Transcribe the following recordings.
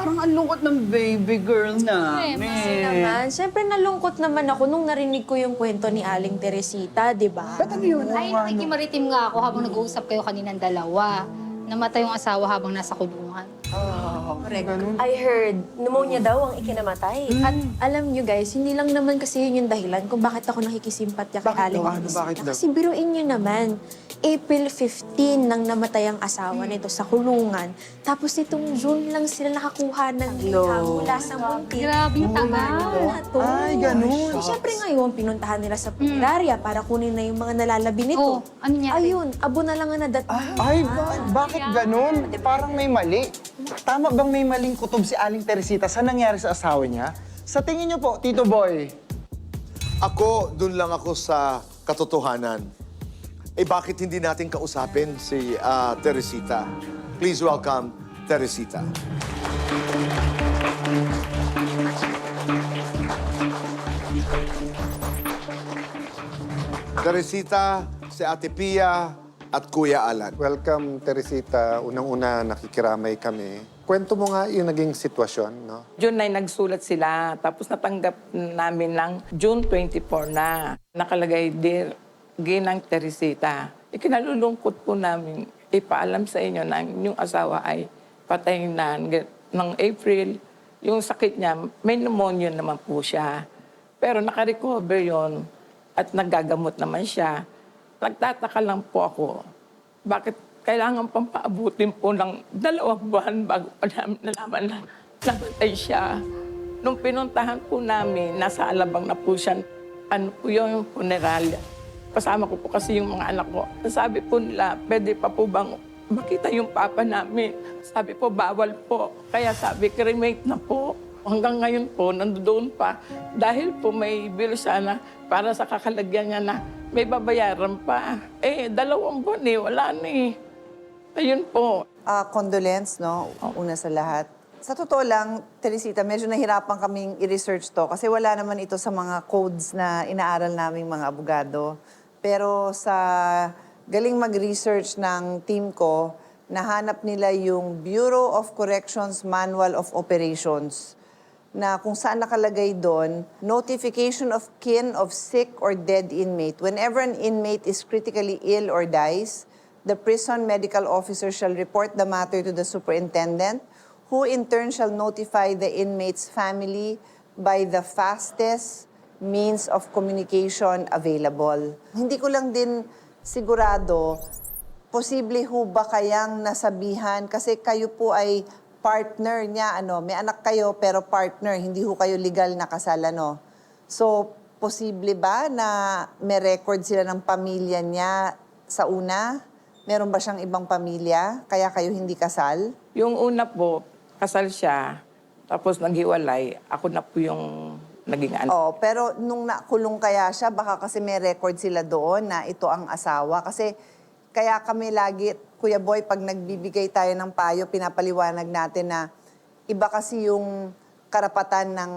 parang ang lungkot ng baby girl Kasi naman, siyempre nalungkot naman ako nung narinig ko yung kwento ni Aling Teresita, di ba? Ba't ano yun? Ay, nakikimaritim nga ako habang nag-uusap kayo kaninang dalawa. Namatay yung asawa habang nasa kulungan. Correct. I heard, pneumonia daw ang ikinamatay. At alam nyo guys, hindi lang naman kasi yun yung dahilan kung bakit ako nakikisimpatya kay Aling Teresita. Kasi biruin nyo naman, April 15 nang namatay ang asawa nito sa kulungan. Tapos nitong June lang sila nakakuha ng liha mula sa munti. Grabe yung tagal. Ay, ganun. So, syempre ngayon, pinuntahan nila sa punerarya para kunin na yung mga nalalabi nito. Oh, ano nangyari? Ayun, abo na lang ang nadatnan. Ay, bakit ganun? Parang may mali. Tama bang may maling kutob si Aling Teresita sa nangyari sa asawa niya? Sa tingin niyo po, Tito Boy. Ako, dun lang ako sa katotohanan. Eh bakit hindi natin kausapin si Teresita? Please welcome Teresita. Teresita, si Ate Pia at Kuya Alan. Welcome, Teresita. Unang-una, nakikiramay kami. Kwento mo nga yung naging sitwasyon, no? June 9 nagsulat sila, tapos natanggap namin ng June 24 na. Nakalagay, Dear Ginang Teresita, ikinalulungkot po namin ipaalam sa inyo na yung asawa ay patay na ng April. Yung sakit niya, may pneumonia naman po siya. Pero nakarecover yon at nagagamot naman siya. Nagtataka lang po ako, bakit kailangan pang paabutin po ng 2 buwan bago pa namin nalaman na namatay siya. Nung pinuntahan po namin, nasa Alabang na po siya, ano po yung funeral. Kasama ko po kasi yung mga anak ko. Sabi po nila, pwede pa po bang makita yung papa namin? Sabi po, bawal po. Kaya sabi, cremate na po. Hanggang ngayon po, nandoon pa. Dahil po may bill siya na para sa kakalagyan niya na may babayaran pa. Eh, 2 buwan eh, wala na eh. Ayun po. Condolence, no? Una sa lahat. Sa totoo lang, Teresita, medyo nahirapan kaming i-research to kasi wala naman ito sa mga codes na inaaral naming mga abogado. Pero sa galing mag-research ng team ko, nahanap nila yung Bureau of Corrections Manual of Operations na kung saan nakalagay doon, notification of kin of sick or dead inmate. Whenever an inmate is critically ill or dies, the prison medical officer shall report the matter to the superintendent, who in turn shall notify the inmate's family by the fastest means of communication available. Hindi ko lang din sigurado, posible ho ba kayang nasabihan, kasi kayo po ay partner niya, may anak kayo pero partner, hindi ho kayo legal na kasal, So, posible ba na may record sila ng pamilya niya sa una? Meron ba siyang ibang pamilya, kaya kayo hindi kasal? Yung una po, kasal siya, tapos naghiwalay. Ako na po yung naging anak. Oh, pero nung nakulong kaya siya, baka kasi may record sila doon na ito ang asawa. Kasi kaya kami lagi, Kuya Boy, pag nagbibigay tayo ng payo, pinapaliwanag natin na iba kasi yung karapatan ng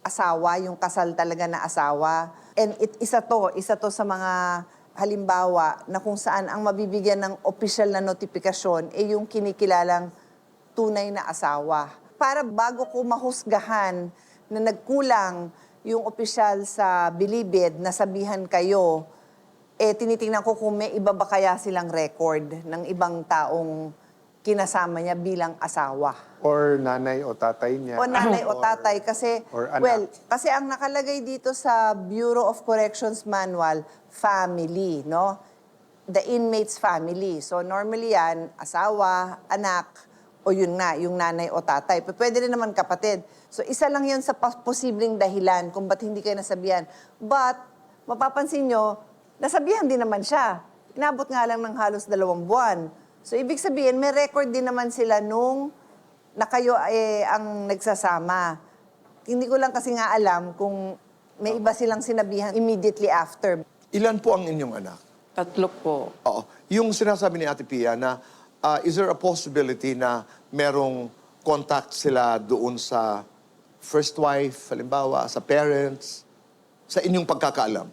asawa, yung kasal talaga na asawa. And isa to sa mga halimbawa na kung saan ang mabibigyan ng opisyal na notifikasyon ay yung kinikilalang tunay na asawa. Para bago ko mahusgahan na nagkulang yung opisyal sa bilibid na sabihan kayo, tinitingnan ko kung may iba ba kaya silang record ng ibang taong kinasama niya bilang asawa. Or nanay o tatay niya. O nanay o tatay kasi, or anak. kasi ang nakalagay dito sa Bureau of Corrections Manual, family, no? The inmate's family. So normally yan, asawa, anak, o yun na, yung nanay o tatay. Pwede rin naman kapatid. So isa lang yun sa posibleng dahilan kung ba't hindi kayo nasabihan. But, mapapansin nyo, nasabihan din naman siya. Inabot nga lang ng halos 2 buwan. So, ibig sabihin, may record din naman sila nung na kayo ang nagsasama. Hindi ko lang kasi nga alam kung may iba silang sinabihan immediately after. Ilan po ang inyong anak? 3 po. Oo. Yung sinasabi ni Ate Pia na is there a possibility na merong contact sila doon sa first wife, halimbawa, sa parents, sa inyong pagkakaalam?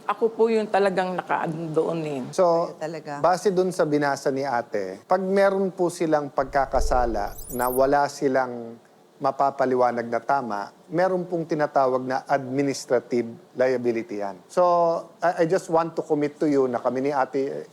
Ako po yung talagang nakaano doon eh. So, Talaga. base dun sa binasa ni ate, pag meron po silang pagkakasala na wala silang mapapaliwanag na tama, meron pong tinatawag na administrative liability yan. So, I just want to commit to you na kami ni Ate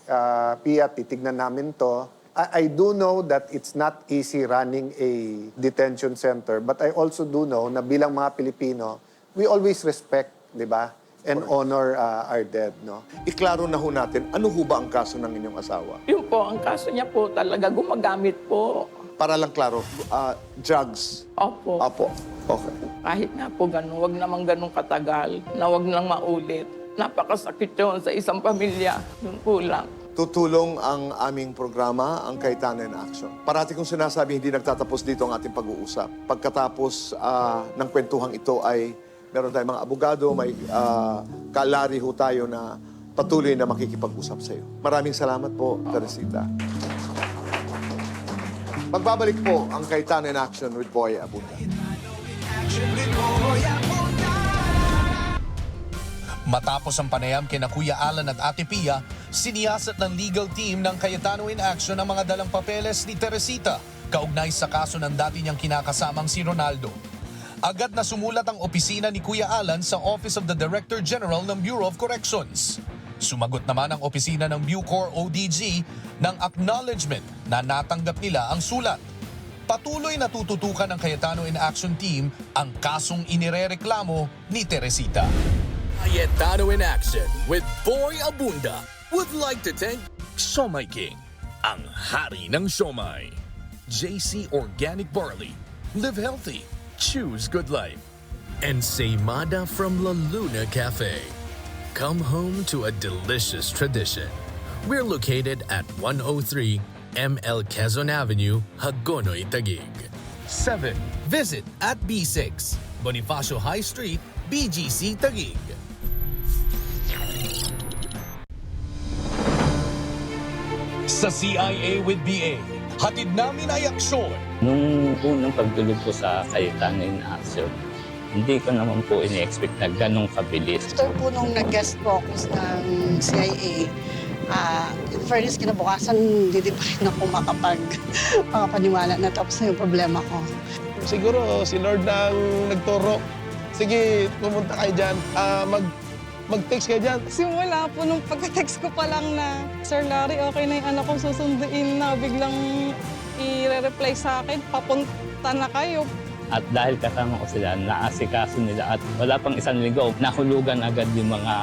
Pia, titignan namin to. I do know that it's not easy running a detention center, but I also do know na bilang mga Pilipino, we always respect, di ba? And honor our dead, no? Iklaro na ho natin, ano ho ba ang kaso ng inyong asawa? Yun po, ang kaso niya po talaga gumagamit po. Para lang klaro, drugs. Opo. Apo. Okay. Kahit nga po ganun, wag naman ganun katagal, na wag lang maulit. Napakasakit yun sa isang pamilya. Yun po lang. Tutulong ang aming programa, ang Cayetano in Action. Parati kong sinasabi, hindi nagtatapos dito ang ating pag-uusap. Pagkatapos ng kwentuhang ito ay meron tayong mga abogado, may kalari ho tayo na patuloy na makikipag-usap sa iyo. Maraming salamat po, Teresita. Magbabalik po ang Cayetano in Action with Boy Abunda. Matapos ang panayam kina Kuya Alan at Ate Pia, siniyasat ng legal team ng Cayetano in Action ang mga dalang papeles ni Teresita kaugnay sa kaso ng dati niyang kinakasamang si Ronaldo. Agad na sumulat ang opisina ni Kuya Alan sa Office of the Director General ng Bureau of Corrections. Sumagot naman ang opisina ng Bucor ODG ng acknowledgement na natanggap nila ang sulat. Patuloy na tututukan ng Cayetano in Action team ang kasong inirereklamo ni Teresita. Cayetano in Action with Boy Abunda would like to thank Siomai King, ang hari ng siomai. JC Organic Barley, live healthy, choose good life. And Seimada from La Luna Cafe. Come home to a delicious tradition. We're located at 103 ML Quezon Avenue, Hagonoy, Taguig. 7. Visit at B6, Bonifacio High Street, BGC, Taguig. Sa CIA with BA, hatid namin ay aksyon. Nung unang pagdulog ko sa Cayetano in Action, hindi ko naman po ini-expect na ganong kabilis. After po nung nag-guest focus ng CIA, in fairness, kinabukasan, hindi pa rin ako makapaniwala na tapos na yung problema ko. Siguro si Lord na ang nagturo. Sige, pumunta kayo dyan. Mag-text kayo dyan. Simula po nung pagka-text ko pa lang na, Sir Larry, okay na yung anak ko susunduin na, biglang i-reply sa akin, papunta na kayo. At dahil kasama ko sila, naasikaso nila at wala pang isang linggo, nahulugan agad yung mga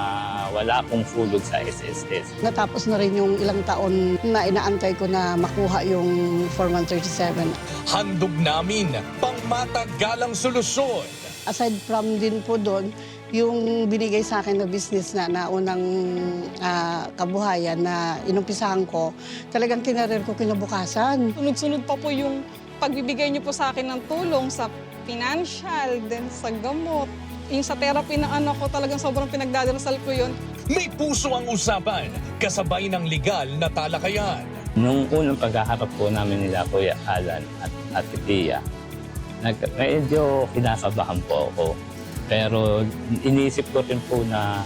wala pong fulog sa SSS. Natapos na rin yung ilang taon na inaantay ko na makuha yung 4137. Handog namin pangmatagalang solusyon. Aside from din po doon, yung binigay sa akin na business na naunang kabuhayan na inumpisahan ko, talagang tinarir ko kinabukasan. Sunod-sunod pa po yung pagbibigay niyo po sa akin ng tulong sa financial, then sa gamot. Yung sa therapy ng anak ko, talagang sobrang pinagdadarasal ko yun. May puso ang usapan, kasabay ng legal na talakayan. Nung unang pagkaharap po namin nila Kuya Alan at Ate Pia, medyo kinakabahan po ako. Pero iniisip ko rin po na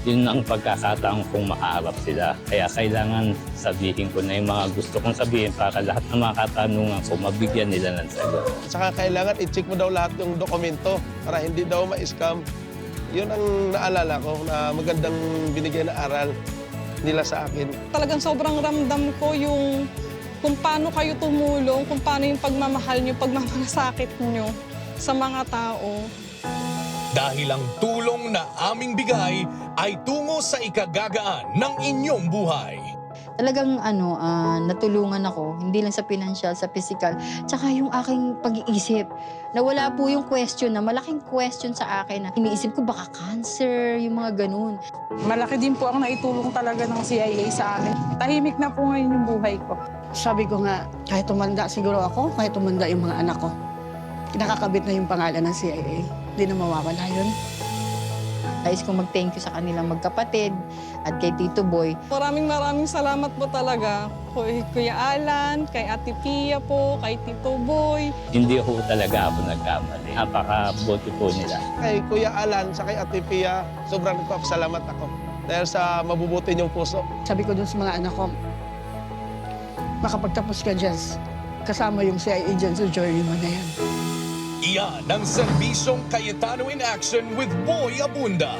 yun ang pagkakataon kong makaharap sila. Kaya kailangan sabihin ko na yung mga gusto kong sabihin para lahat ng mga katanungan ko, mabigyan nila ng sagot. Saka kailangan i-check mo daw lahat yung dokumento para hindi daw ma-scam. Yun ang naalala ko na magandang binigay na aral nila sa akin. Talagang sobrang ramdam ko yung kung paano kayo tumulong, kung paano yung pagmamahal nyo, pagmamalasakit nyo sa mga tao. Dahil ang tulong na aming bigay ay tungo sa ikagagaan ng inyong buhay. Talagang natulungan ako, hindi lang sa financial, sa physical, tsaka yung aking pag-iisip. Nawala po yung question na, malaking question sa akin na iniisip ko baka cancer, yung mga ganun. Malaki din po ang naitulong talaga ng CIA sa akin. Tahimik na po ngayon yung buhay ko. Sabi ko nga, kahit tumanda siguro ako, kahit tumanda yung mga anak ko, nakakabit na yung pangalan ng CIA. Hindi na mawawala yun. Nais kong mag-thank you sa kanilang magkapatid at kay Tito Boy. Maraming salamat po talaga. Kay Kuya Alan, kay Ate Pia po, kay Tito Boy. Hindi ko talaga ako nagkamali. Napakabuti po nila. Kay Kuya Alan sa kay Ate Pia, sobrang nagpapasalamat ako dahil sa mabubuti niyong puso. Sabi ko dun sa mga anak ko, makapagtapos ka dyan, kasama yung CIA dyan sa journey mo na yan. Iyan ang serbisyong Cayetano in Action with Boy Abunda.